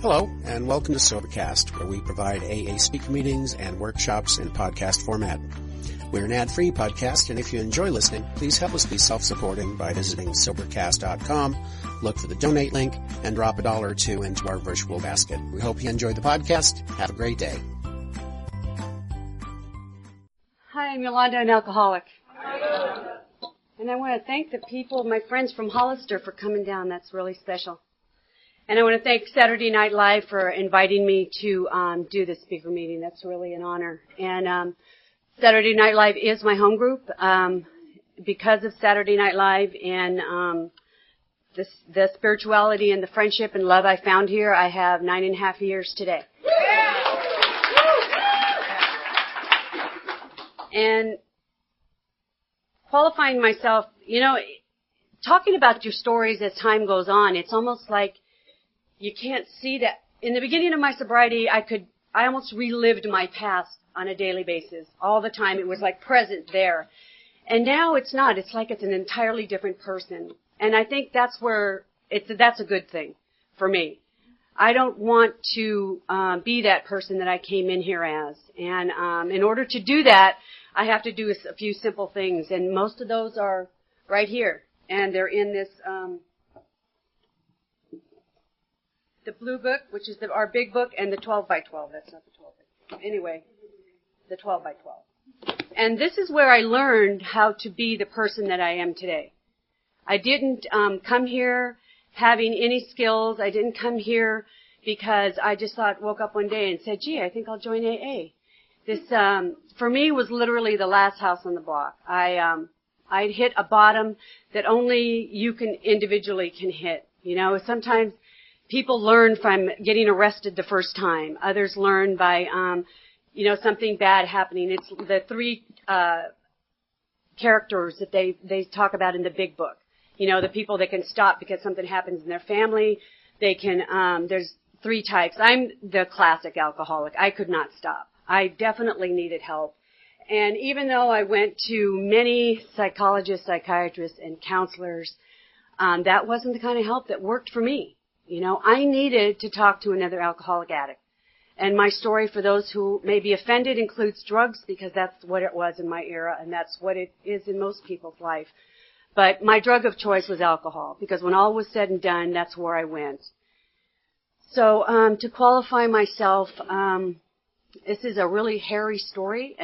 Hello, and welcome to Sobercast, where we provide AA speaker meetings and workshops in podcast format. We're an ad-free podcast, and if you enjoy listening, please help us be self-supporting by visiting Sobercast.com, look for the donate link, and drop $1 or $2 into our virtual basket. We hope you enjoy the podcast. Have a great day. Hi, I'm Yolanda, an alcoholic. And I want to thank the people, my friends from Hollister, for coming down. That's really special. And I want to thank Saturday Night Live for inviting me to do this speaker meeting. That's really an honor. And Saturday Night Live is my home group. Because of Saturday Night Live and the spirituality and the friendship and love I found here, I have 9.5 years today. And qualifying myself, talking about your stories as time goes on, it's almost like you can't see that. In the beginning of my sobriety, I almost relived my past on a daily basis. All the time, it was like present there. And now it's not. It's like it's an entirely different person. And I think that's a good thing for me. I don't want to be that person that I came in here as. And in order to do that, I have to do a few simple things. And most of those are right here. And they're in this the blue book, which is our big book, and the 12 by 12. That's not the 12 by 12. Anyway, the 12 by 12. And this is where I learned how to be the person that I am today. I didn't come here having any skills. I didn't come here because I just woke up one day and said, gee, I think I'll join AA. This, for me, was literally the last house on the block. I'd hit a bottom that only you individually can hit. Sometimes people learn from getting arrested the first time. Others learn by, something bad happening. It's the three characters that they talk about in the big book. The people that can stop because something happens in their family. They can, there's 3 types. I'm the classic alcoholic. I could not stop. I definitely needed help. And even though I went to many psychologists, psychiatrists, and counselors, that wasn't the kind of help that worked for me. I needed to talk to another alcoholic addict. And my story, for those who may be offended, includes drugs, because that's what it was in my era, and that's what it is in most people's life. But my drug of choice was alcohol, because when all was said and done, that's where I went. So to qualify myself, this is a really hairy story,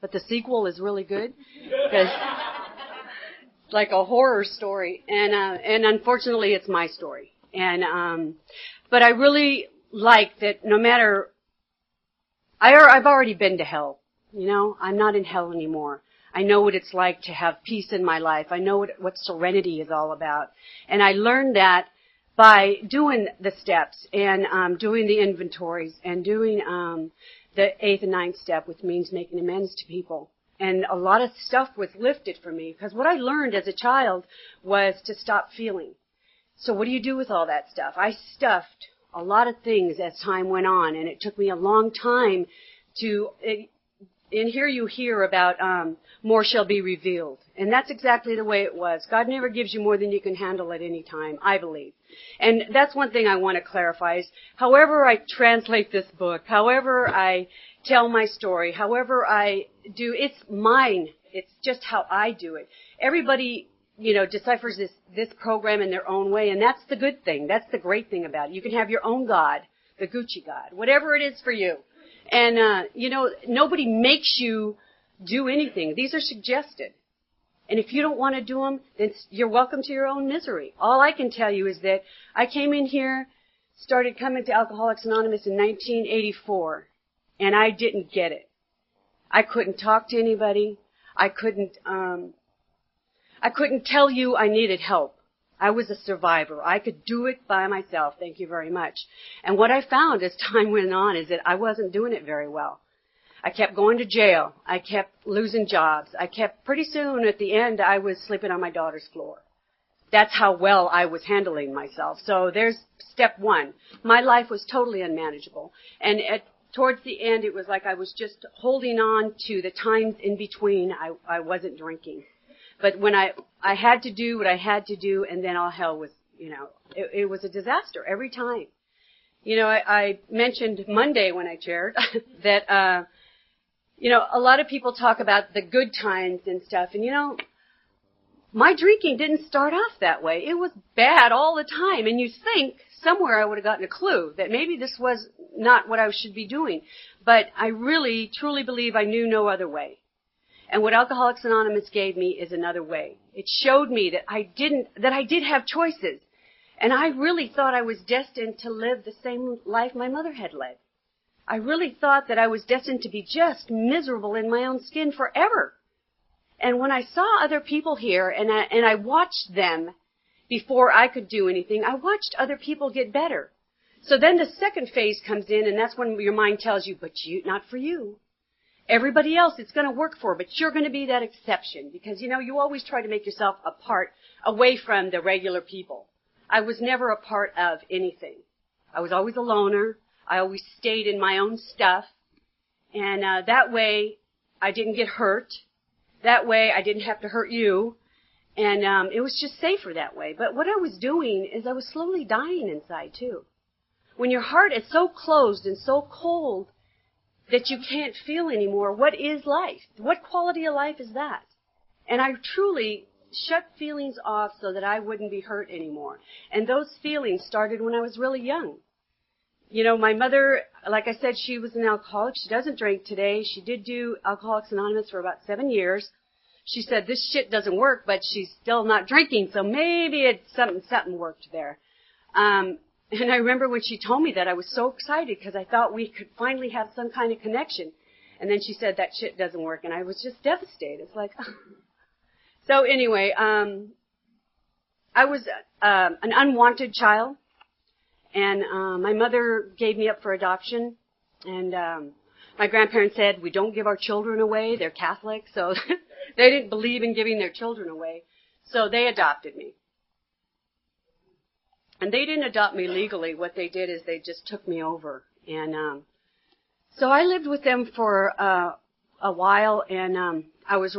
but the sequel is really good, because it's like a horror story, and unfortunately, it's my story. But I really like that no matter, I've already been to hell, I'm not in hell anymore. I know what it's like to have peace in my life. I know what serenity is all about. And I learned that by doing the steps and doing the inventories and doing the 8th and 9th step, which means making amends to people. And a lot of stuff was lifted for me, because what I learned as a child was to stop feeling. So what do you do with all that stuff? I stuffed a lot of things as time went on, and it took me a long time and here you hear about more shall be revealed. And that's exactly the way it was. God never gives you more than you can handle at any time, I believe. And that's one thing I want to clarify is, however I translate this book, however I tell my story, however I do, it's mine. It's just how I do it. Everybody deciphers this program in their own way, and that's the good thing. That's the great thing about it. You can have your own God, the Gucci God, whatever it is for you. And, nobody makes you do anything. These are suggested. And if you don't want to do them, then you're welcome to your own misery. All I can tell you is that I came in here, started coming to Alcoholics Anonymous in 1984, and I didn't get it. I couldn't talk to anybody. I couldn't tell you I needed help. I was a survivor. I could do it by myself. Thank you very much. And what I found as time went on is that I wasn't doing it very well. I kept going to jail. I kept losing jobs. Pretty soon at the end, I was sleeping on my daughter's floor. That's how well I was handling myself. So there's step 1. My life was totally unmanageable. And towards the end, it was like I was just holding on to the times in between I wasn't drinking. But when I had to do what I had to do, and then all hell was, it was a disaster every time. You know, I mentioned Monday when I chaired that, you know, a lot of people talk about the good times and stuff. And, you know, my drinking didn't start off that way. It was bad all the time. And you think somewhere I would have gotten a clue that maybe this was not what I should be doing. But I really, truly believe I knew no other way. And what Alcoholics Anonymous gave me is another way. It showed me that I did have choices. And I really thought I was destined to live the same life my mother had led. I really thought that I was destined to be just miserable in my own skin forever. And when I saw other people here and I watched them before I could do anything, I watched other people get better. So then the second phase comes in, and that's when your mind tells you, but not for you. Everybody else it's going to work for, but you're going to be that exception. Because, you know, you always try to make yourself away from the regular people. I was never a part of anything. I was always a loner. I always stayed in my own stuff. And that way, I didn't get hurt. That way, I didn't have to hurt you. And it was just safer that way. But what I was doing is I was slowly dying inside, too. When your heart is so closed and so cold that you can't feel anymore, what is life? What quality of life is that? And I truly shut feelings off so that I wouldn't be hurt anymore. And those feelings started when I was really young. You know, my mother, like I said, she was an alcoholic. She doesn't drink today. She did do Alcoholics Anonymous for about 7 years. She said, this shit doesn't work, but she's still not drinking, so maybe it's something worked there. And I remember when she told me that, I was so excited because I thought we could finally have some kind of connection. And then she said, that shit doesn't work, and I was just devastated. It's like, So anyway, I was an unwanted child. And my mother gave me up for adoption, and my grandparents said, we don't give our children away. They're Catholic, so they didn't believe in giving their children away. So they adopted me. And they didn't adopt me legally. What they did is they just took me over. And so I lived with them for a while, and I was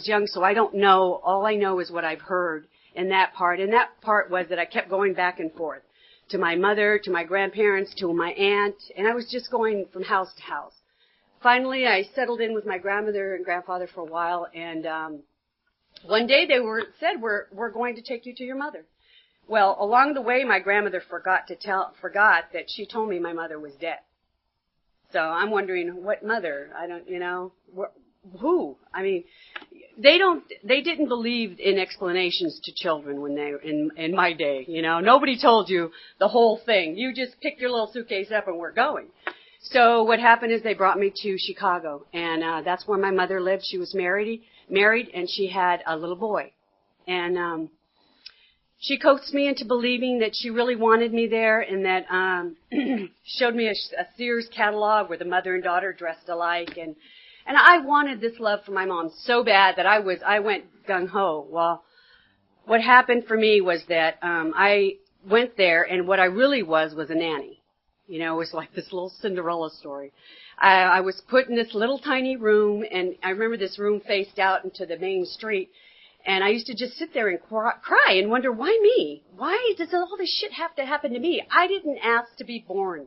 young, so I don't know. All I know is what I've heard in that part. And that part was that I kept going back and forth. To my mother, to my grandparents, to my aunt, and I was just going from house to house. Finally, I settled in with my grandmother and grandfather for a while, and one day they said, we're going to take you to your mother. Well, along the way, my grandmother forgot that she told me my mother was dead. So I'm wondering, what mother? I don't, you know, who? I mean, they didn't believe in explanations to children when they were in my day, you know. Nobody told you the whole thing. You just picked your little suitcase up and we're going. So what happened is they brought me to Chicago, and that's where my mother lived. She was married, and she had a little boy. And she coaxed me into believing that she really wanted me there, and that showed me a Sears catalog where the mother and daughter dressed alike, and I wanted this love from my mom so bad that I went gung-ho. Well, what happened for me was that I went there, and what I really was a nanny. You know, it was like this little Cinderella story. I was put in this little tiny room, and I remember this room faced out into the main street, and I used to just sit there and cry and wonder, why me? Why does all this shit have to happen to me? I didn't ask to be born.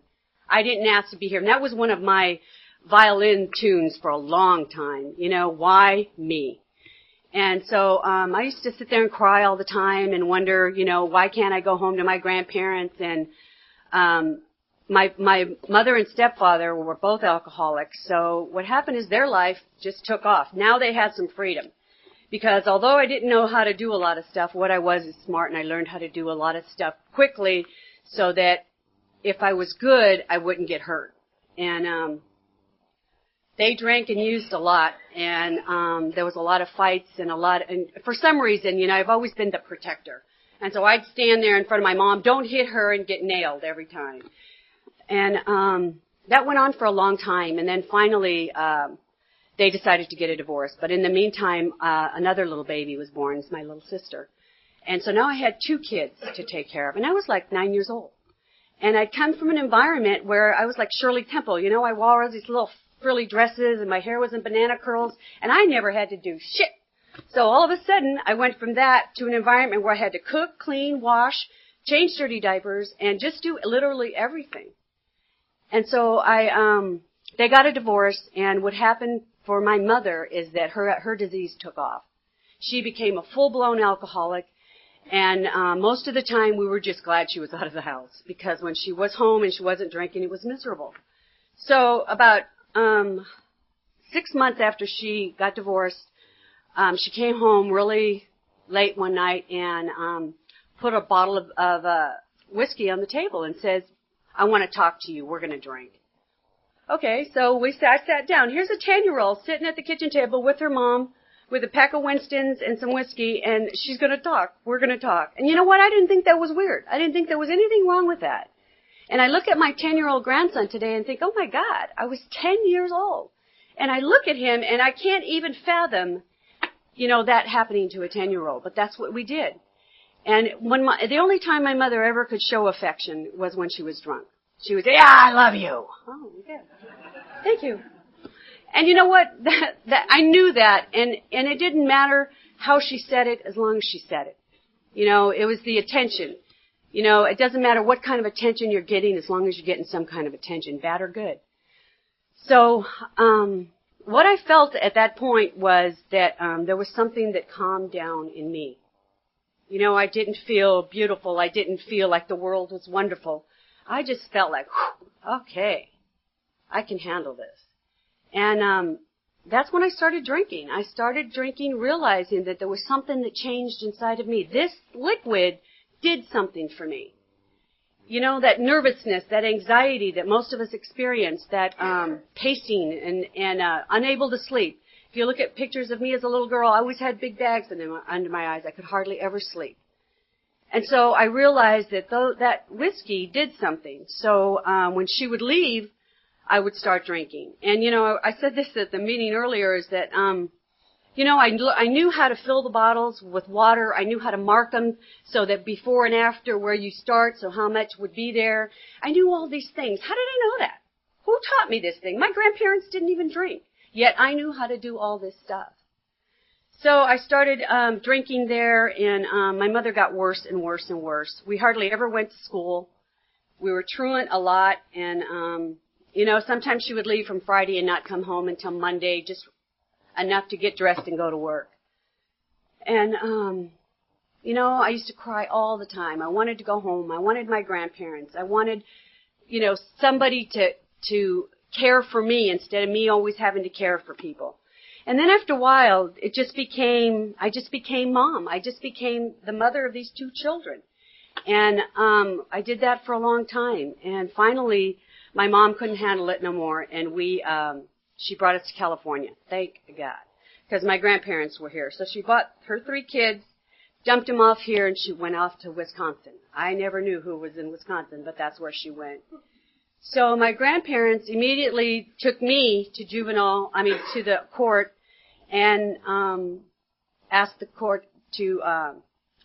I didn't ask to be here. And that was one of my violin tunes for a long time. You know, why me? And so I used to sit there and cry all the time and wonder, you know, why can't I go home to my grandparents? And my mother and stepfather were both alcoholics. So what happened is their life just took off. Now they had some freedom. Because although I didn't know how to do a lot of stuff, what I was is smart, and I learned how to do a lot of stuff quickly so that if I was good, I wouldn't get hurt. And they drank and used a lot, and there was a lot of fights and for some reason, you know, I've always been the protector. And so I'd stand there in front of my mom, don't hit her, and get nailed every time. And that went on for a long time, and then finally they decided to get a divorce. But in the meantime, another little baby was born. It's my little sister. And so now I had 2 kids to take care of, and I was like 9 years old. And I'd come from an environment where I was like Shirley Temple. You know, I wore these little frilly dresses, and my hair was in banana curls, and I never had to do shit. So all of a sudden, I went from that to an environment where I had to cook, clean, wash, change dirty diapers, and just do literally everything. And so they got a divorce, and what happened for my mother is that her disease took off. She became a full-blown alcoholic, and most of the time we were just glad she was out of the house, because when she was home and she wasn't drinking, it was miserable. So about 6 months after she got divorced, she came home really late one night and put a bottle of whiskey on the table and says, "I want to talk to you. We're going to drink." Okay, so I sat down. Here's a 10-year-old sitting at the kitchen table with her mom with a pack of Winstons and some whiskey, and she's going to talk. We're going to talk. And you know what? I didn't think that was weird. I didn't think there was anything wrong with that. And I look at my 10-year-old grandson today and think, oh, my God, I was 10 years old. And I look at him, and I can't even fathom, that happening to a 10-year-old. But that's what we did. And the only time my mother ever could show affection was when she was drunk. She would say, "Yeah, I love you." Oh, yeah. Thank you. And you know what? That I knew that, and it didn't matter how she said it as long as she said it. It was the attention. It doesn't matter what kind of attention you're getting as long as you're getting some kind of attention, bad or good. So, what I felt at that point was that there was something that calmed down in me. I didn't feel beautiful. I didn't feel like the world was wonderful. I just felt like, okay, I can handle this. And that's when I started drinking. I started drinking realizing that there was something that changed inside of me. This liquid did something for me. That nervousness, that anxiety that most of us experience, that pacing and unable to sleep. If you look at pictures of me as a little girl, I always had big bags under my eyes. I could hardly ever sleep. And so I realized that that whiskey did something. So when she would leave, I would start drinking. And, I said this at the meeting earlier, is that, I knew how to fill the bottles with water. I knew how to mark them so that before and after where you start, so how much would be there. I knew all these things. How did I know that? Who taught me this thing? My grandparents didn't even drink. Yet I knew how to do all this stuff. So I started drinking there, and my mother got worse and worse and worse. We hardly ever went to school. We were truant a lot, and sometimes she would leave from Friday and not come home until Monday, just enough to get dressed and go to work. And, I used to cry all the time. I wanted to go home. I wanted my grandparents. I wanted, somebody to care for me instead of me always having to care for people. And then after a while, I just became mom. I just became the mother of these two children. And I did that for a long time. And finally, my mom couldn't handle it no more, and she brought us to California. Thank God. Because my grandparents were here. So she bought her 3 kids, dumped them off here, and she went off to Wisconsin. I never knew who was in Wisconsin, but that's where she went. So my grandparents immediately took me to to the court, and asked the court to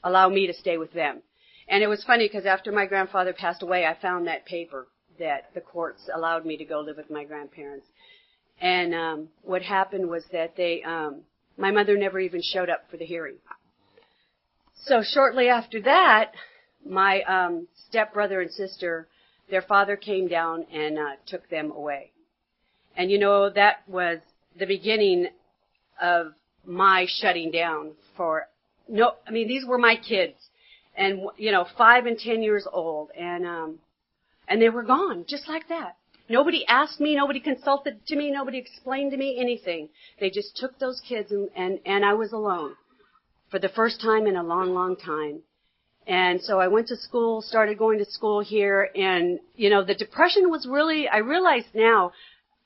allow me to stay with them. And it was funny because after my grandfather passed away, I found that paper that the courts allowed me to go live with my grandparents. And what happened was that my mother never even showed up for the hearing. So shortly after that, my stepbrother and sister, their father came down and took them away. And that was the beginning of my shutting down these were my kids. And, 5 and 10 years old. And they were gone, just like that. Nobody asked me, nobody consulted to me, nobody explained to me anything. They just took those kids and I was alone for the first time in a long, long time. And so I went to school, started going to school here, and, the depression was really, I realized now,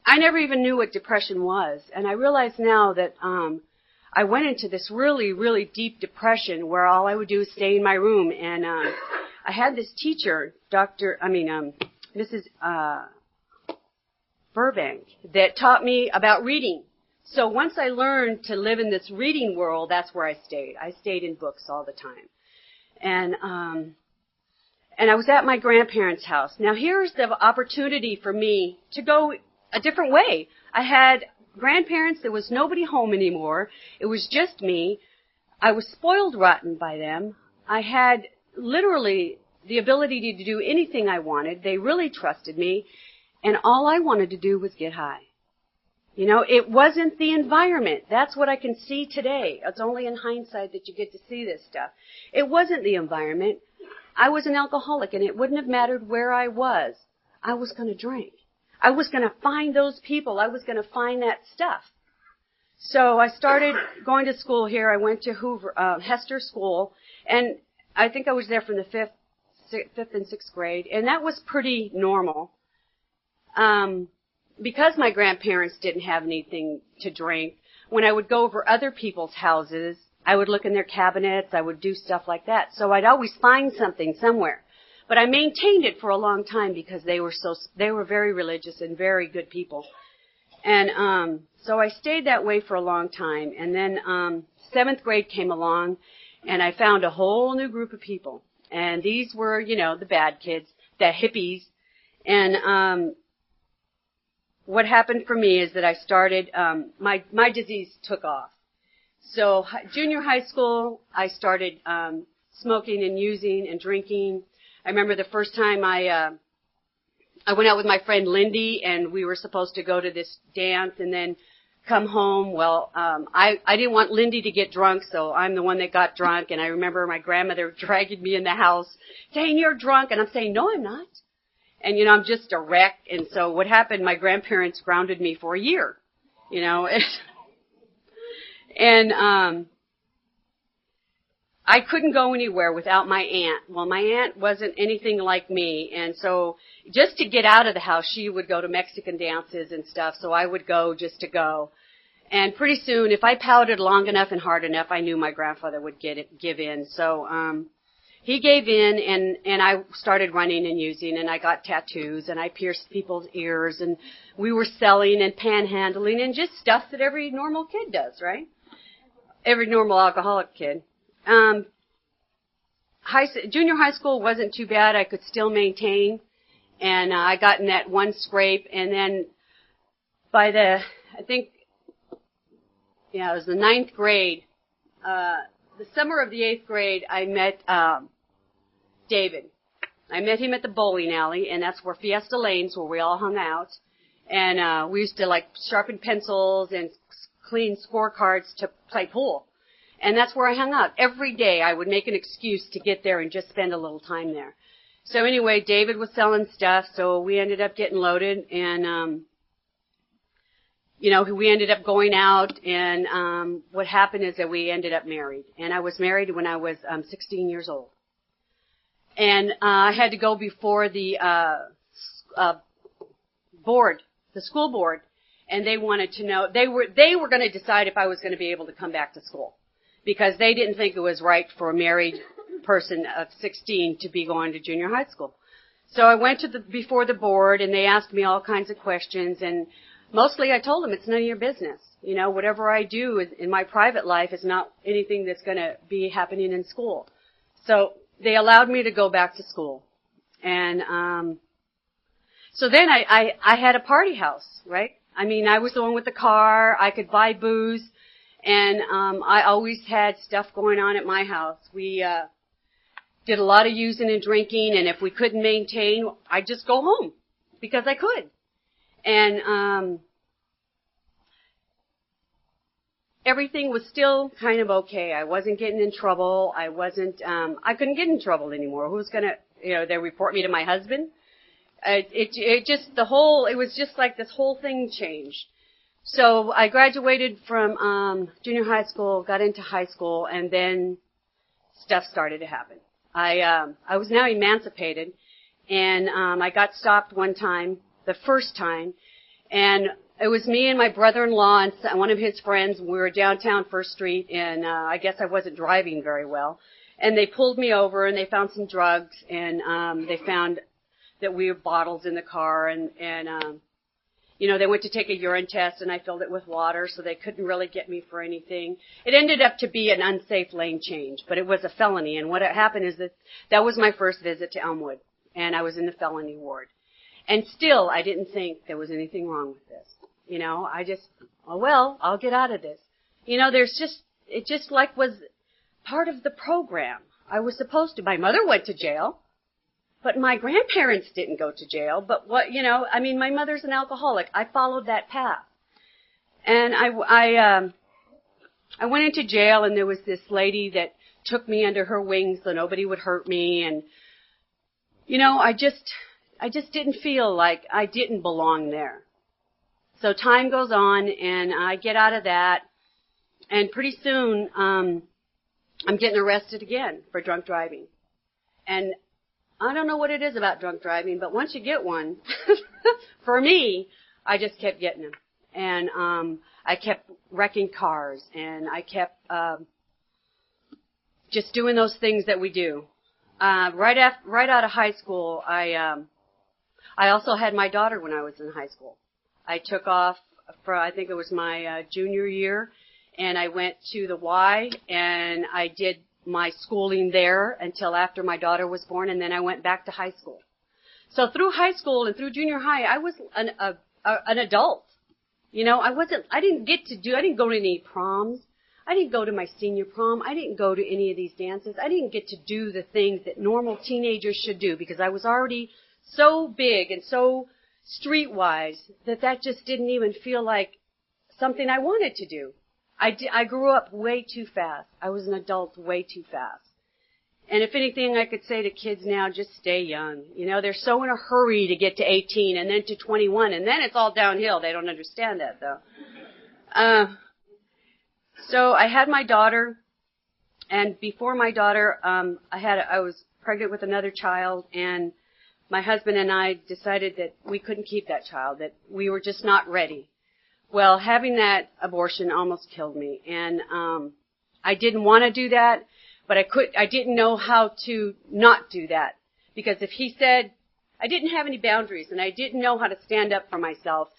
I never even knew what depression was. And I realize now that I went into this really, really deep depression where all I would do is stay in my room. And I had this teacher, Mrs. Burbank, that taught me about reading. So once I learned to live in this reading world, that's where I stayed. I stayed in books all the time. And I was at my grandparents' house. Now here's the opportunity for me to go a different way. I had grandparents. There was nobody home anymore. It was just me. I was spoiled rotten by them. I had literally the ability to do anything I wanted. They really trusted me, and all I wanted to do was get high. You know, it wasn't the environment. That's what I can see today. It's only in hindsight that you get to see this stuff. It wasn't the environment. I was an alcoholic, and it wouldn't have mattered where I was. I was going to drink. I was going to find those people. I was going to find that stuff. So I started going to school here. I went to Hester School, and I think I was there from the fifth and sixth grade, and that was pretty normal. Because my grandparents didn't have anything to drink, when I would go over other people's houses, I would look in their cabinets, I would do stuff like that. So I'd always find something somewhere. But I maintained it for a long time because they were very religious and very good people. And so I stayed that way for a long time. And then seventh grade came along, and I found a whole new group of people. And these were, you know, the bad kids, the hippies. And what happened for me is that I started, my disease took off. So junior high school, I started smoking and using and drinking. I remember the first time I went out with my friend Lindy, and we were supposed to go to this dance and then come home. Well, I didn't want Lindy to get drunk, so I'm the one that got drunk. And I remember my grandmother dragging me in the house, saying, "You're drunk." And I'm saying, "No, I'm not." And, you know, I'm just a wreck. And so what happened, my grandparents grounded me for a year, you know. And I couldn't go anywhere without my aunt. Well, my aunt wasn't anything like me. And so just to get out of the house, she would go to Mexican dances and stuff. So I would go just to go. And pretty soon, if I pouted long enough and hard enough, I knew my grandfather would give in. So he gave in, and I started running and using, and I got tattoos, and I pierced people's ears, and we were selling and panhandling and just stuff that every normal kid does, right? Every normal alcoholic kid. Junior high school wasn't too bad. I could still maintain, and I got in that one scrape, and then by it was the ninth grade, the summer of the eighth grade, I met David. I met him at the bowling alley, and that's where Fiesta Lanes, where we all hung out. And we used to like sharpen pencils and clean scorecards to play pool. And that's where I hung out. Every day I would make an excuse to get there and just spend a little time there. So anyway, David was selling stuff, so we ended up getting loaded, and we ended up going out, and what happened is that we ended up married. And I was married when I was 16 years old. And I had to go before the board, the school board, and they wanted to know, they were going to decide if I was going to be able to come back to school, because they didn't think it was right for a married person of 16 to be going to junior high school. So I went before the board, and they asked me all kinds of questions, and mostly I told them it's none of your business. You know, whatever I do in my private life is not anything that's going to be happening in school. So they allowed me to go back to school. And so then I had a party house, right? I mean, I was the one with the car. I could buy booze. And I always had stuff going on at my house. We did a lot of using and drinking, and if we couldn't maintain, I'd just go home because I could. And everything was still kind of okay. I wasn't getting in trouble. I couldn't get in trouble anymore. Who's gonna, they report me to my husband? It was just like this whole thing changed. So I graduated from junior high school, got into high school, and then stuff started to happen. I was now emancipated, and I got stopped one time, the first time, and it was me and my brother-in-law and one of his friends. We were downtown First Street, and I guess I wasn't driving very well. And they pulled me over, and they found some drugs, and they found that we had bottles in the car, and they went to take a urine test, and I filled it with water, so they couldn't really get me for anything. It ended up to be an unsafe lane change, but it was a felony. And what happened is that was my first visit to Elmwood, and I was in the felony ward. And still, I didn't think there was anything wrong with this. I just, I'll get out of this. It just like was part of the program. I was supposed to. My mother went to jail. But my grandparents didn't go to jail. But my mother's an alcoholic. I followed that path. And I went into jail, and there was this lady that took me under her wings so nobody would hurt me. And, I just didn't feel like I didn't belong there. So time goes on, and I get out of that, and pretty soon, I'm getting arrested again for drunk driving. And I don't know what it is about drunk driving, but once you get one, for me, I just kept getting them. And I kept wrecking cars, and I kept just doing those things that we do. Right out of high school, I also had my daughter when I was in high school. I took off for, I think it was my junior year, and I went to the Y, and I did my schooling there until after my daughter was born, and then I went back to high school. So through high school and through junior high, I was an adult. I didn't go to any proms. I didn't go to my senior prom. I didn't go to any of these dances. I didn't get to do the things that normal teenagers should do because I was already so big and so streetwise that just didn't even feel like something I wanted to do. I grew up way too fast. I was an adult way too fast. And if anything, I could say to kids now, just stay young. They're so in a hurry to get to 18 and then to 21, and then it's all downhill. They don't understand that, though. So I had my daughter, and before my daughter, I was pregnant with another child, and my husband and I decided that we couldn't keep that child, that we were just not ready. Well, having that abortion almost killed me, and I didn't want to do that. But I didn't know how to not do that. Because if he said, I didn't have any boundaries and I didn't know how to stand up for myself.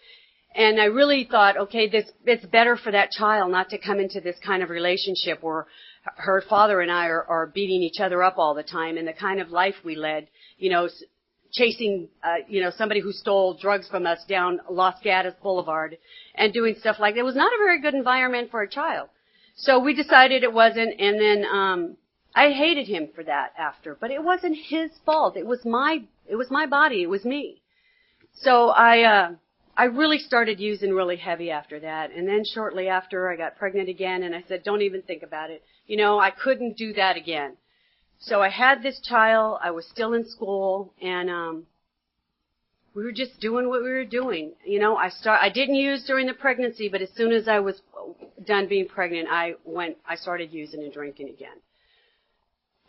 And I really thought, okay, it's better for that child not to come into this kind of relationship where her father and I are beating each other up all the time and the kind of life we led, chasing, somebody who stole drugs from us down Los Gatos Boulevard and doing stuff like that. It was not a very good environment for a child. So we decided it wasn't, and then I hated him for that after, but it wasn't his fault. It was my body. It was me. So I really started using really heavy after that, and then shortly after I got pregnant again, and I said, don't even think about it. I couldn't do that again. So I had this child. I was still in school, and we were just doing what we were doing. I didn't use during the pregnancy, but as soon as I was done being pregnant, I started using and drinking again.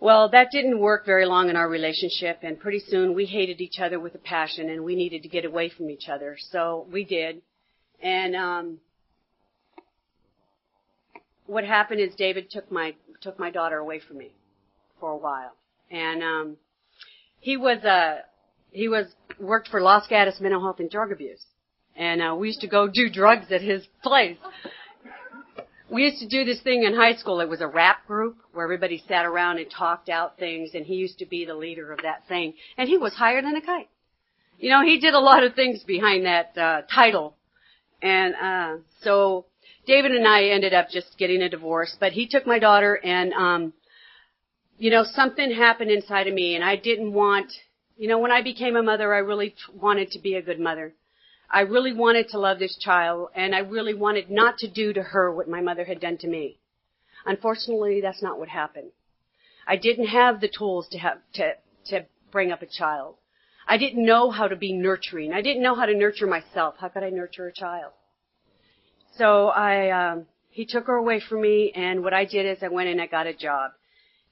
Well, that didn't work very long in our relationship, and pretty soon we hated each other with a passion, and we needed to get away from each other. So we did. And what happened is David took my daughter away from me for a while. And he worked for Los Gatos Mental Health and Drug Abuse. And we used to go do drugs at his place. We used to do this thing in high school. It was a rap group where everybody sat around and talked out things, and he used to be the leader of that thing. And he was higher than a kite. He did a lot of things behind that title. And so David and I ended up just getting a divorce. But he took my daughter, and something happened inside of me, and I didn't want, when I became a mother, I really wanted to be a good mother. I really wanted to love this child, and I really wanted not to do to her what my mother had done to me. Unfortunately, that's not what happened. I didn't have the tools to bring up a child. I didn't know how to be nurturing. I didn't know how to nurture myself. How could I nurture a child? So he took her away from me, and what I did is I went and I got a job.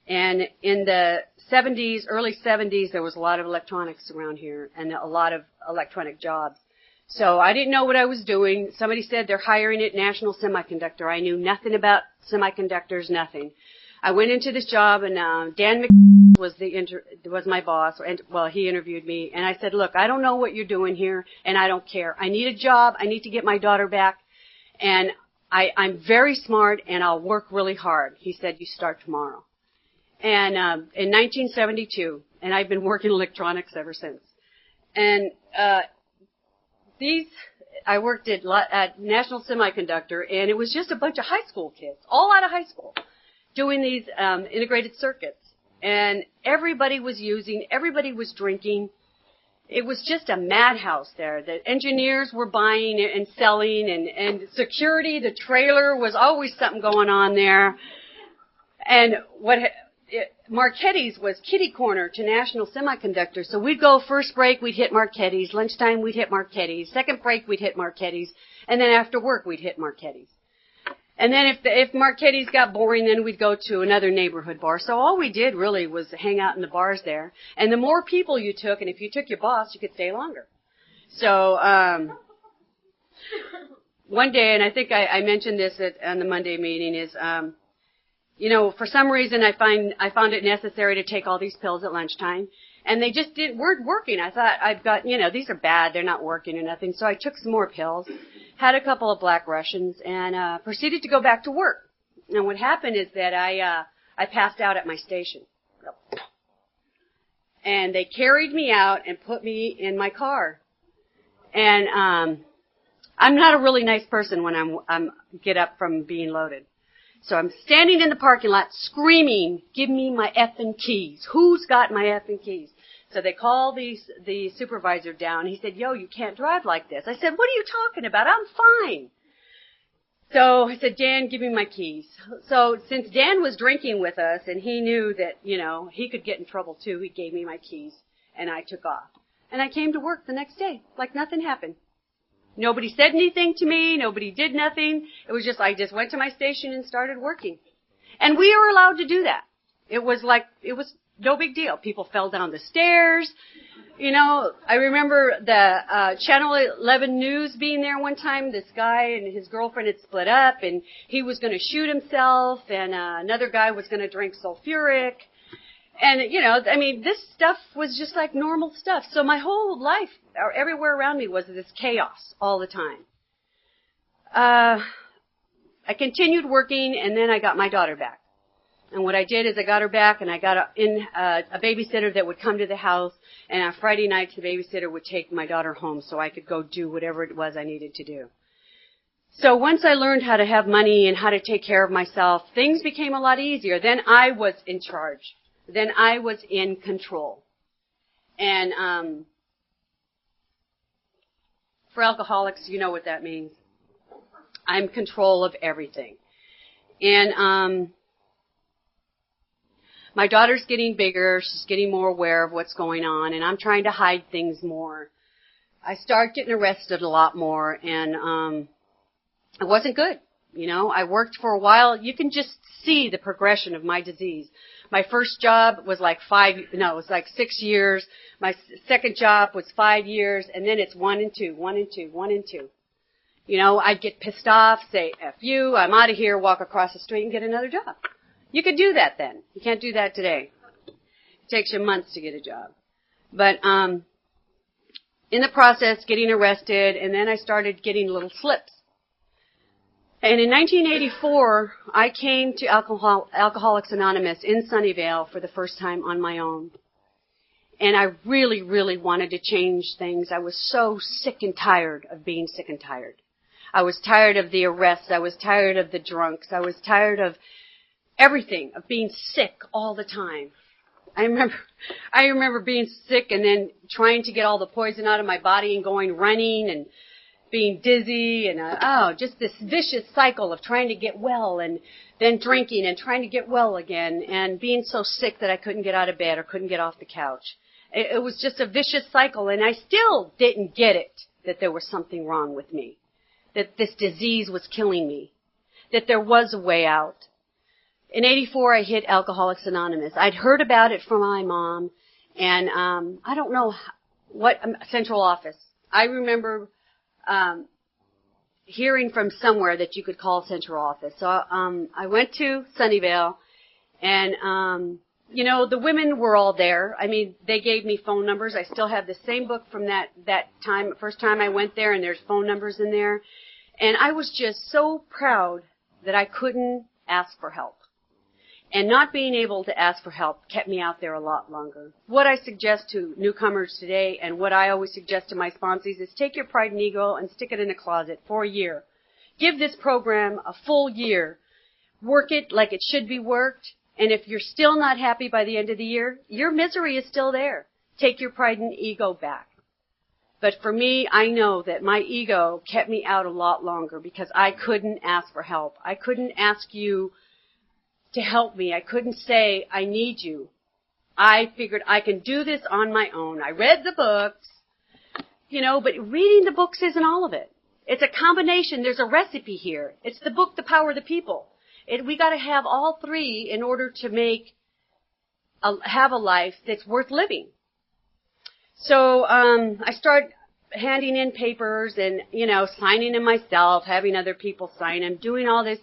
And in the 70s, early 70s, there was a lot of electronics around here and a lot of electronic jobs. So I didn't know what I was doing. Somebody said they're hiring at National Semiconductor. I knew nothing about semiconductors, nothing. I went into this job, and Dan was my boss. And he interviewed me, and I said, "Look, I don't know what you're doing here, and I don't care. I need a job. I need to get my daughter back, and I'm very smart, and I'll work really hard." He said, "You start tomorrow." And in 1972, and I've been working electronics ever since. And I worked at National Semiconductor, and it was just a bunch of high school kids, all out of high school, doing these integrated circuits. And everybody was using, everybody was drinking. It was just a madhouse there. The engineers were buying and selling, and security, the trailer, was always something going on there. And Marchetti's was kitty corner to National Semiconductor. So we'd go first break, we'd hit Marchetti's. Lunchtime, we'd hit Marchetti's. Second break, we'd hit Marchetti's. And then after work, we'd hit Marchetti's. And then if Marchetti's got boring, then we'd go to another neighborhood bar. So all we did really was hang out in the bars there. And the more people you took, and if you took your boss, you could stay longer. So one day, and I think I mentioned this on the Monday meeting, is for some reason I found it necessary to take all these pills at lunchtime. And they just weren't working. I thought, I've got, these are bad, they're not working or nothing. So I took some more pills, had a couple of Black Russians, and proceeded to go back to work. And what happened is that I passed out at my station. And they carried me out and put me in my car. And I'm not a really nice person when I'm get up from being loaded. So I'm standing in the parking lot screaming, "Give me my effing keys. Who's got my effing keys?" So they called the supervisor down. He said, "Yo, you can't drive like this." I said, "What are you talking about? I'm fine." So I said, "Dan, give me my keys." So since Dan was drinking with us and he knew that, he could get in trouble too, he gave me my keys and I took off. And I came to work the next day like nothing happened. Nobody said anything to me. Nobody did nothing. It was just, I just went to my station and started working. And we were allowed to do that. It was no big deal. People fell down the stairs. I remember the Channel 11 News being there one time. This guy and his girlfriend had split up, and he was going to shoot himself, and another guy was going to drink sulfuric. And, this stuff was just like normal stuff. So my whole life, or everywhere around me, was this chaos all the time. I continued working, and then I got my daughter back. And what I did is I got her back, and I got a babysitter that would come to the house, and on Friday nights the babysitter would take my daughter home so I could go do whatever it was I needed to do. So once I learned how to have money and how to take care of myself, things became a lot easier. Then I was in charge. Then I was in control. And for alcoholics, you know what that means. I'm in control of everything. And my daughter's getting bigger. She's getting more aware of what's going on, and I'm trying to hide things more. I started getting arrested a lot more, and it wasn't good. I worked for a while. You can just see the progression of my disease. My first job was like 6 years. My second job was 5 years, and then it's 1 and 2, 1 and 2, 1 and 2. I'd get pissed off, say, F you, I'm out of here, walk across the street and get another job. You could do that then. You can't do that today. It takes you months to get a job. But in the process, getting arrested, and then I started getting little slips. And in 1984, I came to Alcoholics Anonymous in Sunnyvale for the first time on my own. And I really, really wanted to change things. I was so sick and tired of being sick and tired. I was tired of the arrests. I was tired of the drunks. I was tired of everything, of being sick all the time. I remember being sick and then trying to get all the poison out of my body and going running and being dizzy and, just this vicious cycle of trying to get well and then drinking and trying to get well again and being so sick that I couldn't get out of bed or couldn't get off the couch. It was just a vicious cycle, and I still didn't get it, that there was something wrong with me, that this disease was killing me, that there was a way out. In 84, I hit Alcoholics Anonymous. I'd heard about it from my mom, and I don't know what central office. I remember hearing from somewhere that you could call central office. So I went to Sunnyvale, and the women were all there. I mean, they gave me phone numbers. I still have the same book from that time, first time I went there, and there's phone numbers in there. And I was just so proud that I couldn't ask for help. And not being able to ask for help kept me out there a lot longer. What I suggest to newcomers today, and what I always suggest to my sponsees, is take your pride and ego and stick it in a closet for a year. Give this program a full year. Work it like it should be worked. And if you're still not happy by the end of the year, your misery is still there. Take your pride and ego back. But for me, I know that my ego kept me out a lot longer because I couldn't ask for help. I couldn't ask you to help me. I couldn't say, I need you. I figured I can do this on my own. I read the books, but reading the books isn't all of it. It's a combination. There's a recipe here. It's the book, The Power of the People. We got to have all three in order to have a life that's worth living. So I started handing in papers and, signing them myself, having other people sign them, doing all this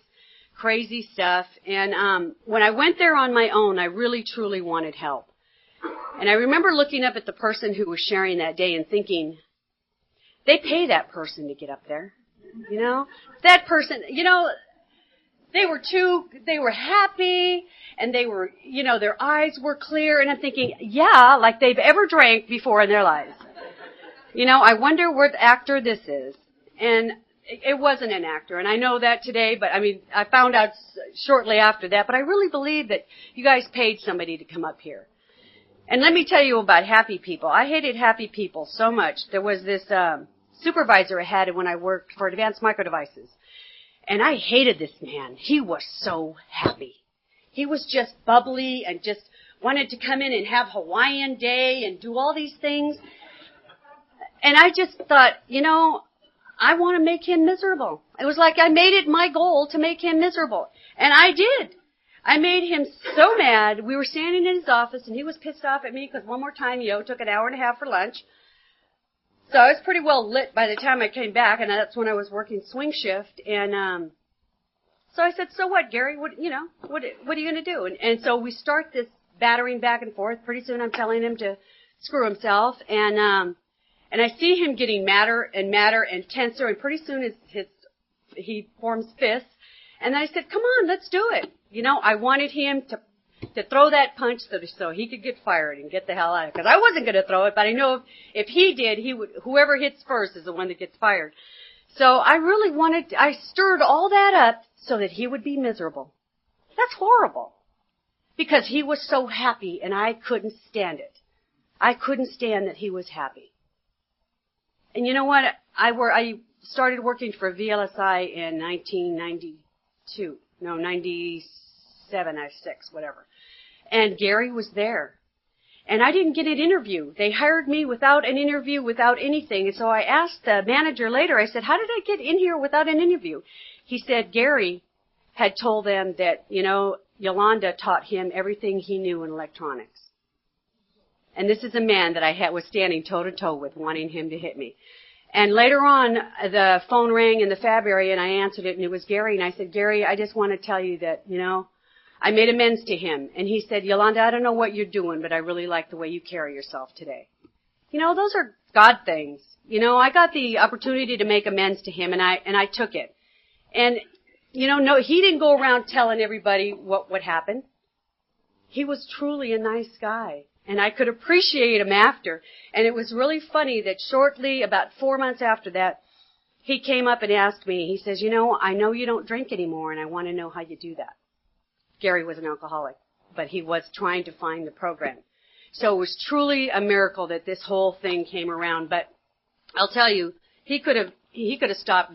crazy stuff. And when I went there on my own, I really, truly wanted help. And I remember looking up at the person who was sharing that day and thinking, they pay that person to get up there. That person, they were happy and they were, their eyes were clear. And I'm thinking, yeah, like they've ever drank before in their lives. I wonder what actor this is. And it wasn't an actor. And I know that today, but I found out shortly after that. But I really believe that you guys paid somebody to come up here. And let me tell you about happy people. I hated happy people so much. There was this supervisor I had when I worked for Advanced Micro Devices. And I hated this man. He was so happy. He was just bubbly and just wanted to come in and have Hawaiian Day and do all these things. And I just thought, I want to make him miserable. It was like I made it my goal to make him miserable. And I did. I made him so mad. We were standing in his office and he was pissed off at me because one more time took an hour and a half for lunch. So I was pretty well lit by the time I came back, and that's when I was working swing shift. And so I said, "So what, Gary? What are you going to do?" And so we start this battering back and forth. Pretty soon, I'm telling him to screw himself, and I see him getting madder and madder and tenser. And pretty soon, he forms fists. And I said, "Come on, let's do it." I wanted him to throw that punch so he could get fired and get the hell out of it. Because I wasn't going to throw it, but I know if he did, whoever hits first is the one that gets fired. So I stirred all that up so that he would be miserable. That's horrible. Because he was so happy and I couldn't stand it. I couldn't stand that he was happy. And you know what? I started working for VLSI in 97 or 6, whatever. And Gary was there. And I didn't get an interview. They hired me without an interview, without anything. And so I asked the manager later, I said, "How did I get in here without an interview?" He said Gary had told them that, Yolanda taught him everything he knew in electronics. And this is a man that I was standing toe-to-toe with, wanting him to hit me. And later on, the phone rang in the fab area, and I answered it, and it was Gary. And I said, "Gary, I just want to tell you that, I made amends to him." And he said, "Yolanda, I don't know what you're doing, but I really like the way you carry yourself today." Those are God things. I got the opportunity to make amends to him, and I took it. And, no, he didn't go around telling everybody what happened. He was truly a nice guy. And I could appreciate him after. And it was really funny that shortly, about 4 months after that, he came up and asked me, he says, "I know you don't drink anymore, and I want to know how you do that." Gary was an alcoholic, but he was trying to find the program. So it was truly a miracle that this whole thing came around. But I'll tell you, he could have stopped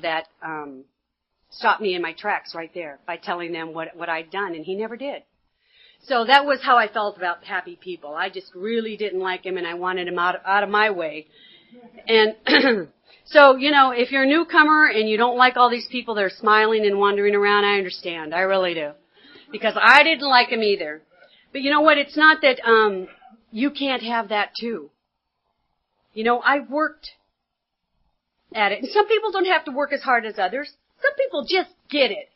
me in my tracks right there by telling them what I'd done, and he never did. So that was how I felt about happy people. I just really didn't like him, and I wanted him out of my way. And so, if you're a newcomer and you don't like all these people that are smiling and wandering around, I understand. I really do. Because I didn't like him either. But you know what? It's not that you can't have that too. I worked at it. And some people don't have to work as hard as others. Some people just get it.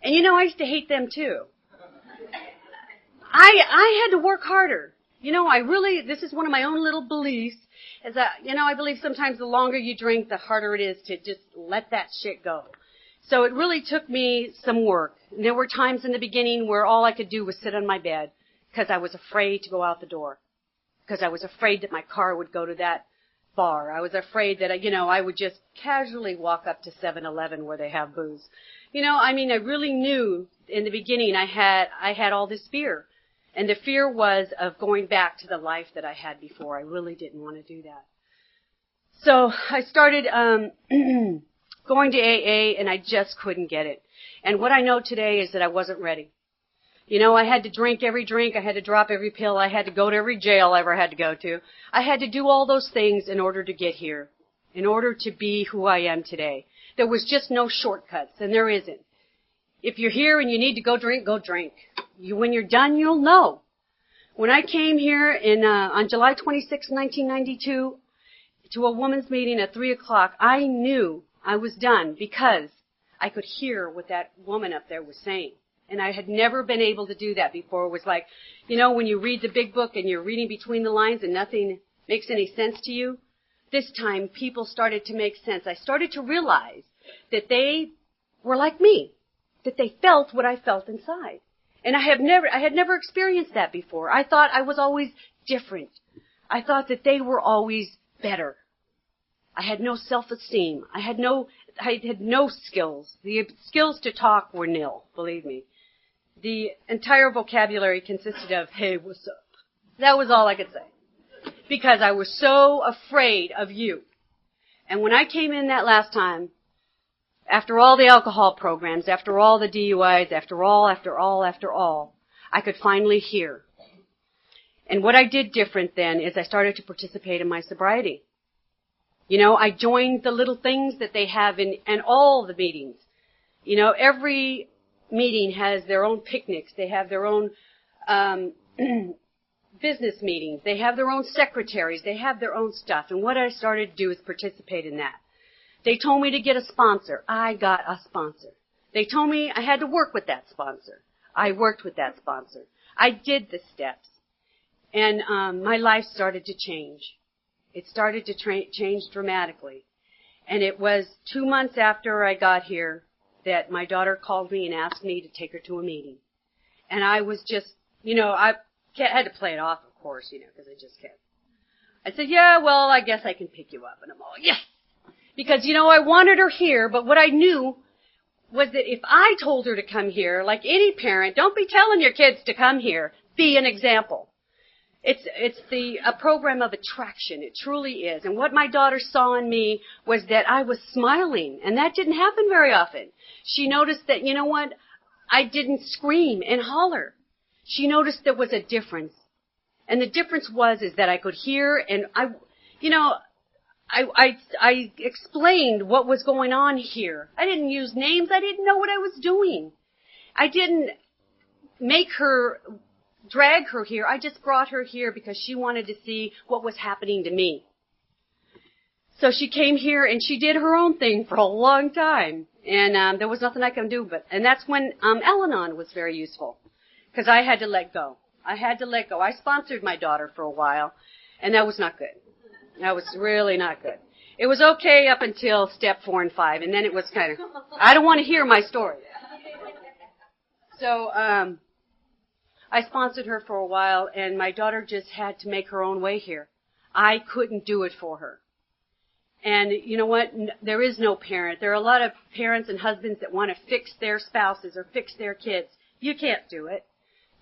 And I used to hate them too. I had to work harder. This is one of my own little beliefs, is that, I believe sometimes the longer you drink, the harder it is to just let that shit go. So it really took me some work. And there were times in the beginning where all I could do was sit on my bed because I was afraid to go out the door. Because I was afraid that my car would go to that bar. I was afraid that, I would just casually walk up to 7-Eleven where they have booze. I really knew in the beginning I had all this fear. And the fear was of going back to the life that I had before. I really didn't want to do that. So I started going to AA, and I just couldn't get it. And what I know today is that I wasn't ready. I had to drink every drink. I had to drop every pill. I had to go to every jail I ever had to go to. I had to do all those things in order to get here, in order to be who I am today. There was just no shortcuts, and there isn't. If you're here and you need to go drink, go drink. When you're done, you'll know. When I came here on July 26, 1992, to a woman's meeting at 3 o'clock, I knew I was done because I could hear what that woman up there was saying. And I had never been able to do that before. It was like, when you read the big book and you're reading between the lines and nothing makes any sense to you. This time, people started to make sense. I started to realize that they were like me, that they felt what I felt inside. And I had never experienced that before. I thought I was always different. I thought that they were always better. I had no self-esteem. I had no skills. The skills to talk were nil, believe me. The entire vocabulary consisted of, hey, what's up? That was all I could say. Because I was so afraid of you. And when I came in that last time, after all the alcohol programs, after all the DUIs, after all, I could finally hear. And what I did different then is I started to participate in my sobriety. I joined the little things that they have in all the meetings. Every meeting has their own picnics. They have their own business meetings. They have their own secretaries. They have their own stuff. And what I started to do is participate in that. They told me to get a sponsor. I got a sponsor. They told me I had to work with that sponsor. I worked with that sponsor. I did the steps. And my life started to change. It started to change dramatically. And it was 2 months after I got here that my daughter called me and asked me to take her to a meeting. And I was just, I had to play it off, of course, because I just can't. I said, yeah, well, I guess I can pick you up. And I'm all, yes! Because, I wanted her here, but what I knew was that if I told her to come here, like any parent, don't be telling your kids to come here. Be an example. It's a program of attraction. It truly is. And what my daughter saw in me was that I was smiling, and that didn't happen very often. She noticed that, I didn't scream and holler. She noticed there was a difference. And the difference is that I could hear, and I explained what was going on here. I didn't use names. I didn't know what I was doing. I didn't drag her here. I just brought her here because she wanted to see what was happening to me. So she came here and she did her own thing for a long time. And there was nothing I could do and that's when Al-Anon was very useful. Because I had to let go. I sponsored my daughter for a while, and that was not good. That was really not good. It was okay up until step 4 and 5, and then it was kind of, I don't want to hear my story. So, I sponsored her for a while, and my daughter just had to make her own way here. I couldn't do it for her. And you know what? There is no parent. There are a lot of parents and husbands that want to fix their spouses or fix their kids. You can't do it.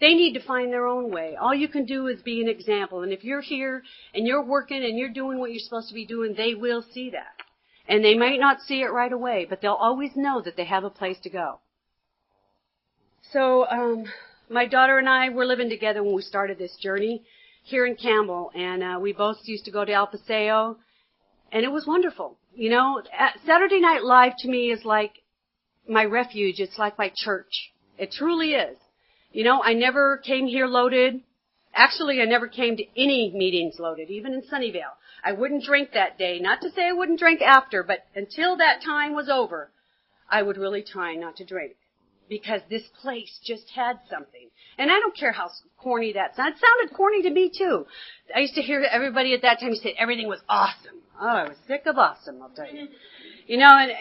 They need to find their own way. All you can do is be an example. And if you're here and you're working and you're doing what you're supposed to be doing, they will see that. And they might not see it right away, but they'll always know that they have a place to go. So, my daughter and I were living together when we started this journey here in Campbell, and we both used to go to El Paseo, and it was wonderful. Saturday Night Live to me is like my refuge. It's like my church. It truly is. I never came here loaded. Actually, I never came to any meetings loaded, even in Sunnyvale. I wouldn't drink that day. Not to say I wouldn't drink after, but until that time was over, I would really try not to drink. Because this place just had something. And I don't care how corny that sounded. It sounded corny to me, too. I used to hear everybody at that time say everything was awesome. Oh, I was sick of awesome, I'll tell you. And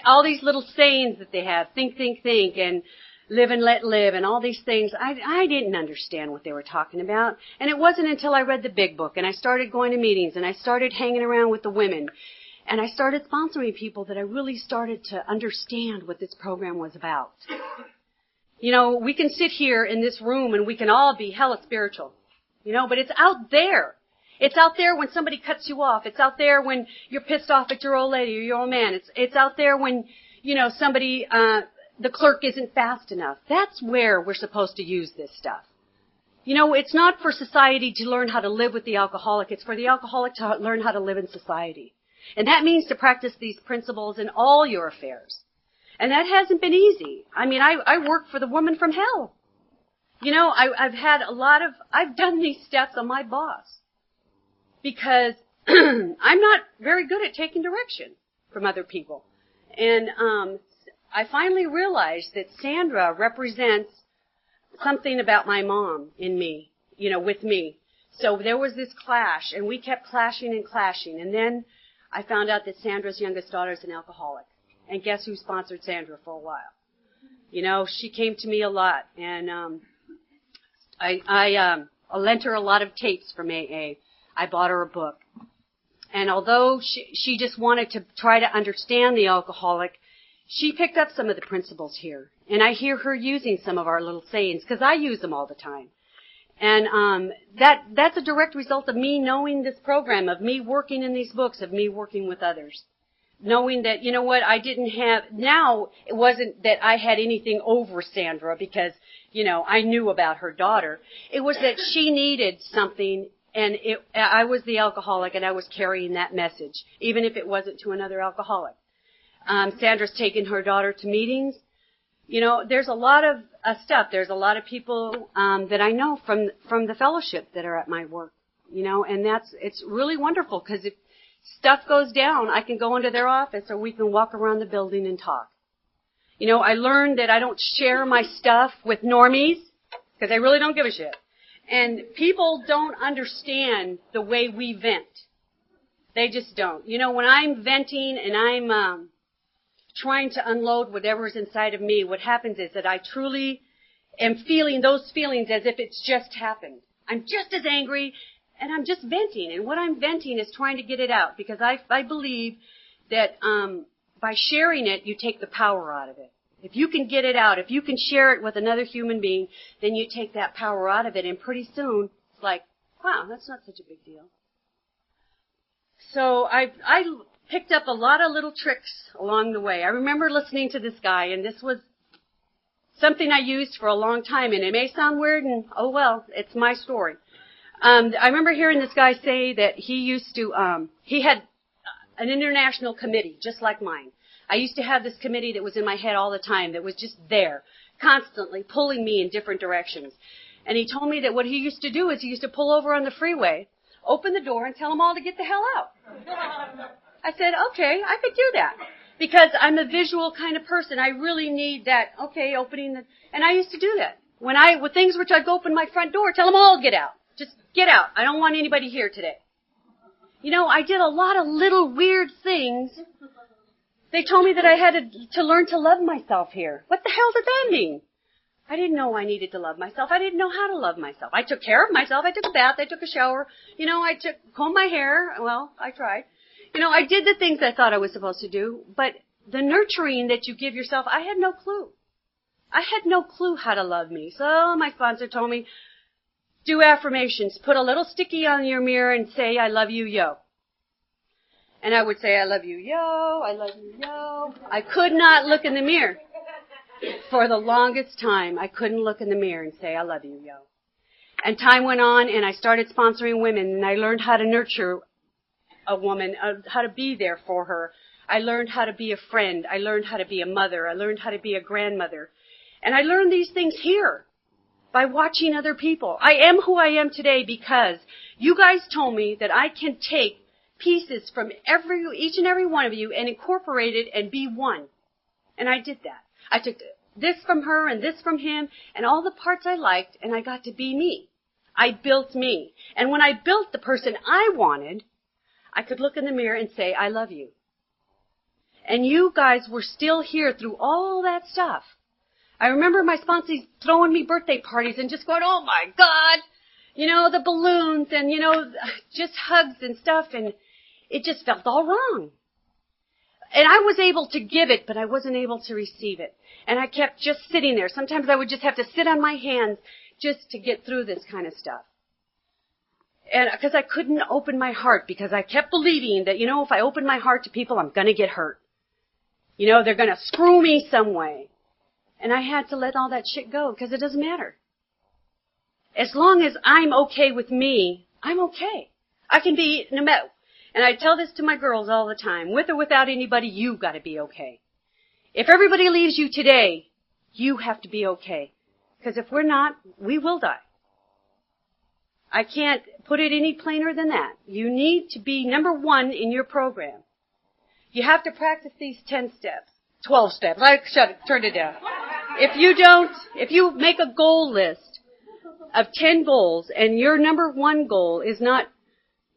all these little sayings that they have, think, and live and let live, and all these things, I didn't understand what they were talking about. And it wasn't until I read the big book, and I started going to meetings, and I started hanging around with the women. And I started sponsoring people that I really started to understand what this program was about. You know, we can sit here in this room and we can all be hella spiritual, you know, but it's out there. It's out there when somebody cuts you off. It's out there when you're pissed off at your old lady or your old man. It's out there when, you know, somebody, the clerk isn't fast enough. That's where we're supposed to use this stuff. You know, it's not for society to learn how to live with the alcoholic. It's for the alcoholic to learn how to live in society. And that means to practice these principles in all your affairs. And that hasn't been easy. I mean, I work for the woman from hell. You know, I've done these steps on my boss. Because I'm not very good at taking direction from other people. And I finally realized that Sandra represents something about my mom in me, you know, with me. So there was this clash, and we kept clashing and clashing. And then I found out that Sandra's youngest daughter is an alcoholic. And guess who sponsored Sandra for a while? You know, she came to me a lot. And I lent her a lot of tapes from AA. I bought her a book. And although she just wanted to try to understand the alcoholic, she picked up some of the principles here. And I hear her using some of our little sayings, because I use them all the time. And that's a direct result of me knowing this program, of me working in these books, of me working with others. Knowing that, you know what, now it wasn't that I had anything over Sandra because, you know, I knew about her daughter. It was that she needed something. And I was the alcoholic, and I was carrying that message, even if it wasn't to another alcoholic. Sandra's taken her daughter to meetings. You know, there's a lot of stuff. There's a lot of people that I know from the fellowship that are at my work. You know, and it's really wonderful, because if stuff goes down, I can go into their office, or we can walk around the building and talk. You know, I learned that I don't share my stuff with normies, because I really don't give a shit. And people don't understand the way we vent. They just don't. You know, when I'm venting and I'm trying to unload whatever's inside of me, what happens is that I truly am feeling those feelings as if it's just happened. I'm just as angry, and I'm just venting. And what I'm venting is trying to get it out, because I believe that by sharing it, you take the power out of it. If you can get it out, if you can share it with another human being, then you take that power out of it, and pretty soon it's like, wow, that's not such a big deal. So I picked up a lot of little tricks along the way. I remember listening to this guy, and this was something I used for a long time, and it may sound weird, and oh well, it's my story. I remember hearing this guy say that he used to, he had an international committee just like mine. I used to have this committee that was in my head all the time, that was just there, constantly pulling me in different directions. And he told me that what he used to do is he used to pull over on the freeway, open the door, and tell them all to get the hell out. I said, okay, I could do that. Because I'm a visual kind of person. I really need that, okay, opening the... And I used to do that. When things were to go open my front door, tell them all to get out. Just get out. I don't want anybody here today. You know, I did a lot of little weird things. They told me that I had to learn to love myself here. What the hell did that mean? I didn't know I needed to love myself. I didn't know how to love myself. I took care of myself. I took a bath. I took a shower. You know, I combed my hair. Well, I tried. You know, I did the things I thought I was supposed to do. But the nurturing that you give yourself, I had no clue. I had no clue how to love me. So my sponsor told me, do affirmations. Put a little sticky on your mirror and say, I love you, yo. And I would say, I love you, yo, I love you, yo. I could not look in the mirror. For the longest time, I couldn't look in the mirror and say, I love you, yo. And time went on, and I started sponsoring women, and I learned how to nurture a woman, how to be there for her. I learned how to be a friend. I learned how to be a mother. I learned how to be a grandmother. And I learned these things here by watching other people. I am who I am today because you guys told me that I can take pieces from each and every one of you and incorporate it and be one. And I did that. I took this from her and this from him and all the parts I liked, and I got to be me. I built me. And when I built the person I wanted, I could look in the mirror and say, I love you. And you guys were still here through all that stuff. I remember my sponsors throwing me birthday parties and just going, oh my God, you know, the balloons and, you know, just hugs and stuff, and it just felt all wrong. And I was able to give it, but I wasn't able to receive it. And I kept just sitting there. Sometimes I would just have to sit on my hands just to get through this kind of stuff. And because I couldn't open my heart, because I kept believing that, if I open my heart to people, I'm going to get hurt. They're going to screw me some way. And I had to let all that shit go, because it doesn't matter. As long as I'm okay with me, I'm okay. I can be, no matter, and I tell this to my girls all the time, with or without anybody, you got to be okay. If everybody leaves you today, you have to be okay. Because if we're not, we will die. I can't put it any plainer than that. You need to be number one in your program. You have to practice these 10 steps. 12 steps. Turned it down. If you make a goal list of 10 goals and your number one goal is not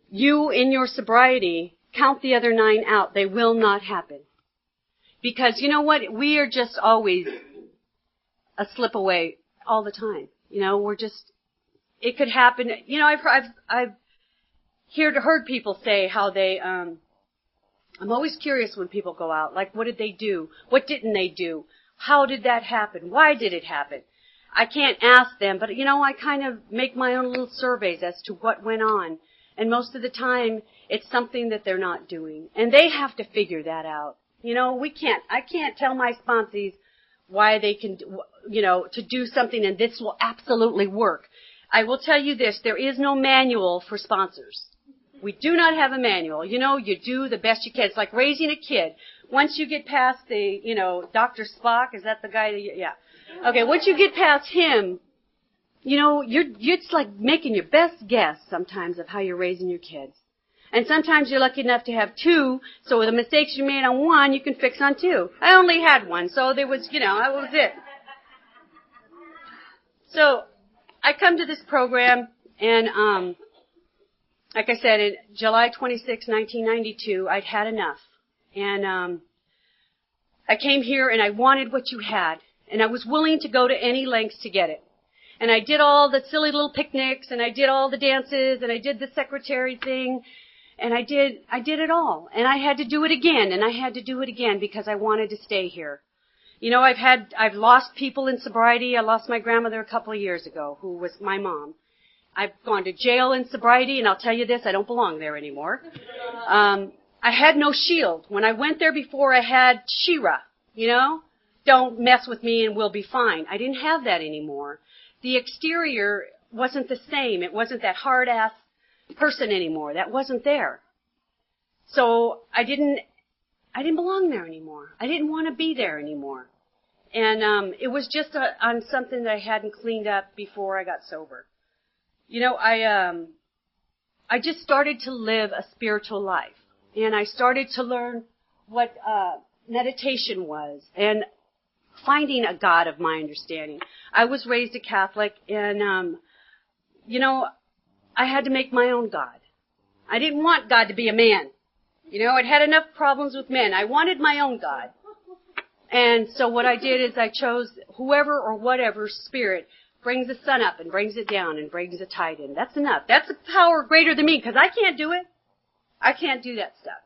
you in your sobriety, count the other 9 out. They will not happen. Because you know what? We are just always a slip away all the time. It could happen. I've heard people say how they, I'm always curious when people go out. Like, what did they do? What didn't they do? How did that happen? Why did it happen? I can't ask them, but I kind of make my own little surveys as to what went on. And most of the time, it's something that they're not doing. And they have to figure that out. I can't tell my sponsees why they can, to do something and this will absolutely work. I will tell you this, there is no manual for sponsors. We do not have a manual. You do the best you can. It's like raising a kid. Once you get past the, Dr. Spock, is that the guy that yeah. Okay, once you get past him, it's like making your best guess sometimes of how you're raising your kids. And sometimes you're lucky enough to have 2, so the mistakes you made on 1, you can fix on 2. I only had 1, so there was, that was it. So, I come to this program, and, like I said, in July 26, 1992, I'd had enough. And, I came here and I wanted what you had. And I was willing to go to any lengths to get it. And I did all the silly little picnics, and I did all the dances, and I did the secretary thing, and I did it all. And I had to do it again, and I had to do it again because I wanted to stay here. I've lost people in sobriety. I lost my grandmother a couple of years ago, who was my mom. I've gone to jail in sobriety, and I'll tell you this, I don't belong there anymore. I had no shield. When I went there before, I had Shira, don't mess with me and we'll be fine. I didn't have that anymore. The exterior wasn't the same. It wasn't that hard-ass person anymore. That wasn't there. So I didn't belong there anymore. I didn't want to be there anymore. And it was just on something that I hadn't cleaned up before I got sober. I just started to live a spiritual life. And I started to learn what meditation was and finding a God of my understanding. I was raised a Catholic, and, I had to make my own God. I didn't want God to be a man. I'd had enough problems with men. I wanted my own God. And so what I did is I chose whoever or whatever spirit brings the sun up and brings it down and brings the tide in. That's enough. That's a power greater than me, because I can't do it. I can't do that stuff.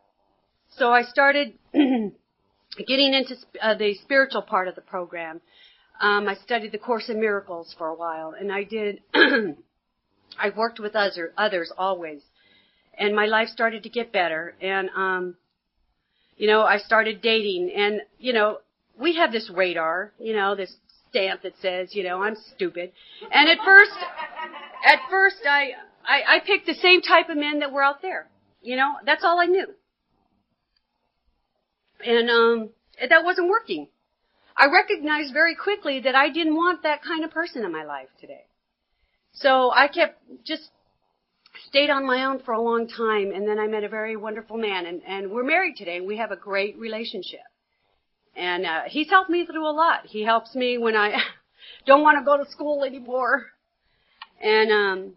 So I started getting into the spiritual part of the program. I studied the Course in Miracles for a while, and I did, I worked with others always. And my life started to get better, and, I started dating, and, we have this radar, this stamp that says, I'm stupid. And at first I picked the same type of men that were out there. That's all I knew. And, that wasn't working. I recognized very quickly that I didn't want that kind of person in my life today. So I stayed on my own for a long time, and then I met a very wonderful man, and we're married today, and we have a great relationship. And, he's helped me through a lot. He helps me when I don't want to go to school anymore. And,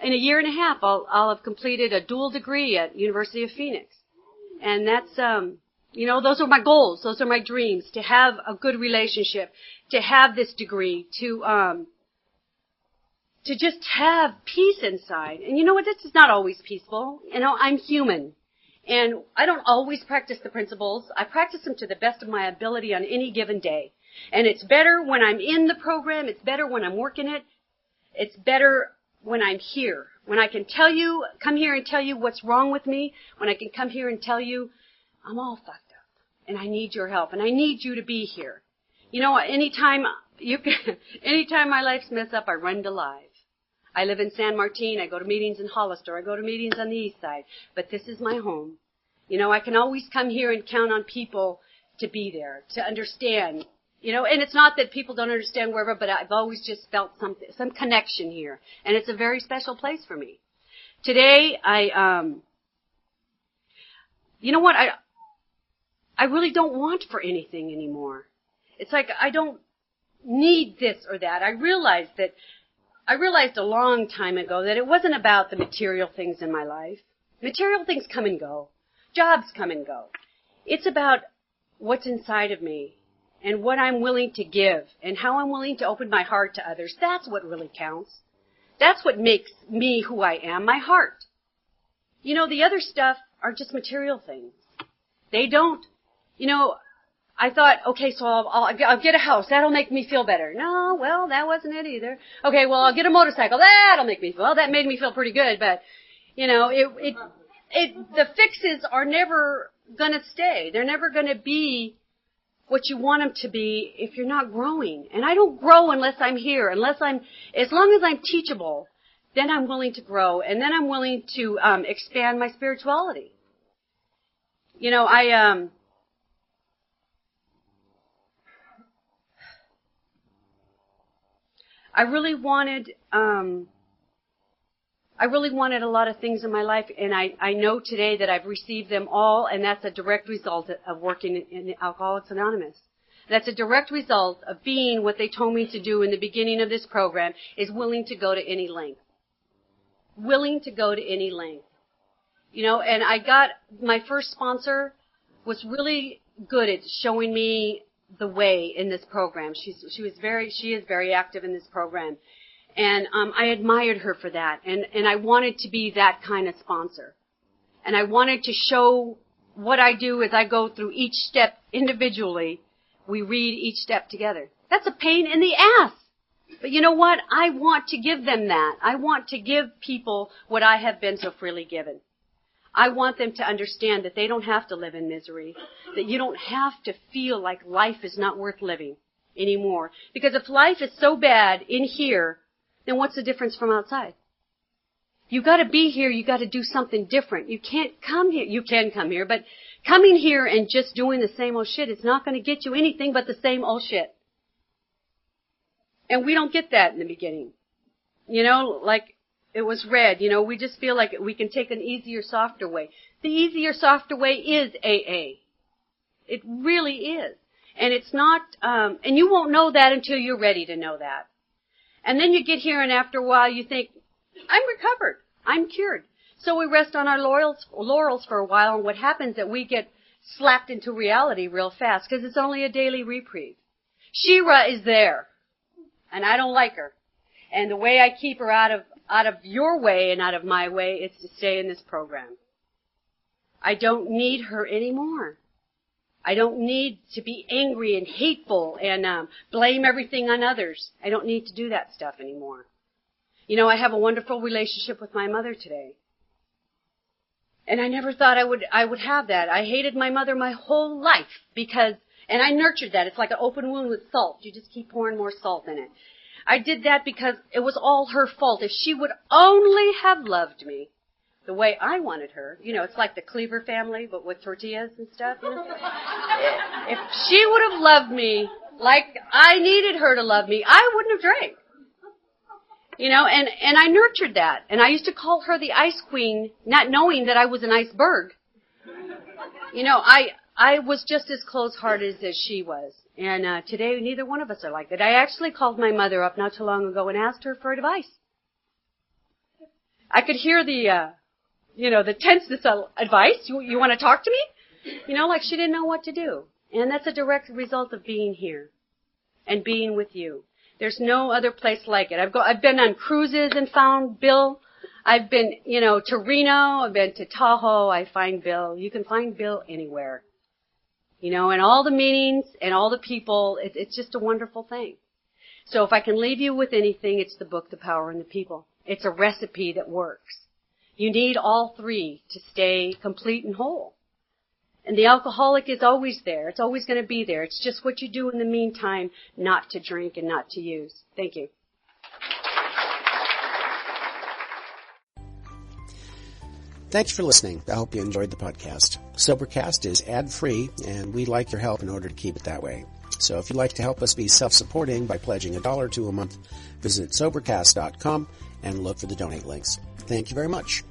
in a year and a half, I'll have completed a dual degree at University of Phoenix. And that's, those are my goals. Those are my dreams, to have a good relationship, to have this degree, to just have peace inside. And you know what? This is not always peaceful. I'm human. And I don't always practice the principles. I practice them to the best of my ability on any given day. And it's better when I'm in the program. It's better when I'm working it. It's better when I'm here. When I can come here and tell you what's wrong with me. When I can come here and tell you, I'm all fucked up. And I need your help. And I need you to be here. You know, anytime my life's messed up, I run to Live. I live in San Martin. I go to meetings in Hollister. I go to meetings on the east side. But this is my home. You know, I can always come here and count on people to be there, to understand. You know, and it's not that people don't understand wherever, but I've always just felt some connection here. And it's a very special place for me. Today, you know what? I really don't want for anything anymore. It's like I don't need this or that. I realized a long time ago that it wasn't about the material things in my life. Material things come and go. Jobs come and go. It's about what's inside of me and what I'm willing to give and how I'm willing to open my heart to others. That's what really counts. That's what makes me who I am, my heart. You know, the other stuff are just material things. They don't, you know, I thought, okay, so I'll get a house. That'll make me feel better. No, well, that wasn't it either. Okay, well, I'll get a motorcycle. That'll make me feel, well, that made me feel pretty good, but, you know, the fixes are never gonna stay. They're never gonna be what you want them to be if you're not growing. And I don't grow unless I'm here, as long as I'm teachable, then I'm willing to grow, and then I'm willing to expand my spirituality. You know, I really wanted a lot of things in my life, and I know today that I've received them all, and that's a direct result of working in Alcoholics Anonymous. That's a direct result of being what they told me to do in the beginning of this program, is willing to go to any length. Willing to go to any length. You know, and my first sponsor was really good at showing me the way in this program. She is very active in this program. And I admired her for that. And I wanted to be that kind of sponsor. And I wanted to show what I do as I go through each step individually. We read each step together. That's a pain in the ass. But you know what? I want to give them that. I want to give people what I have been so freely given. I want them to understand that they don't have to live in misery, that you don't have to feel like life is not worth living anymore. Because if life is so bad in here, then what's the difference from outside? You got to be here. You got to do something different. You can't come here. You can come here, but coming here and just doing the same old shit is not going to get you anything but the same old shit. And we don't get that in the beginning. You know, like it was read, you know, we just feel like we can take an easier, softer way. The easier, softer way is AA. It really is. And it's not, and you won't know that until you're ready to know that. And then you get here and after a while you think, I'm recovered. I'm cured. So we rest on our laurels for a while, and what happens is that we get slapped into reality real fast because it's only a daily reprieve. Shira is there, and I don't like her. And the way I keep her out of your way and out of my way is to stay in this program. I don't need her anymore. I don't need to be angry and hateful and blame everything on others. I don't need to do that stuff anymore. You know, I have a wonderful relationship with my mother today. And I never thought I would have that. I hated my mother my whole life and I nurtured that. It's like an open wound with salt. You just keep pouring more salt in it. I did that because it was all her fault. If she would only have loved me the way I wanted her, you know, it's like the Cleaver family, but with tortillas and stuff. You know? If she would have loved me like I needed her to love me, I wouldn't have drank. You know, and I nurtured that. And I used to call her the ice queen, not knowing that I was an iceberg. You know, I was just as close-hearted as she was. And today, neither one of us are like that. I actually called my mother up not too long ago and asked her for advice. I could hear the tenseness of advice. You want to talk to me? You know, like she didn't know what to do. And that's a direct result of being here and being with you. There's no other place like it. I've been on cruises and found Bill. I've been, to Reno. I've been to Tahoe. I find Bill. You can find Bill anywhere. And all the meetings and all the people, it's just a wonderful thing. So if I can leave you with anything, it's the book, The Power in the People. It's a recipe that works. You need all three to stay complete and whole. And the alcoholic is always there. It's always going to be there. It's just what you do in the meantime not to drink and not to use. Thank you. Thanks for listening. I hope you enjoyed the podcast. Sobercast is ad-free, and we'd like your help in order to keep it that way. So if you'd like to help us be self-supporting by pledging $1 or $2 a month, visit Sobercast.com and look for the donate links. Thank you very much.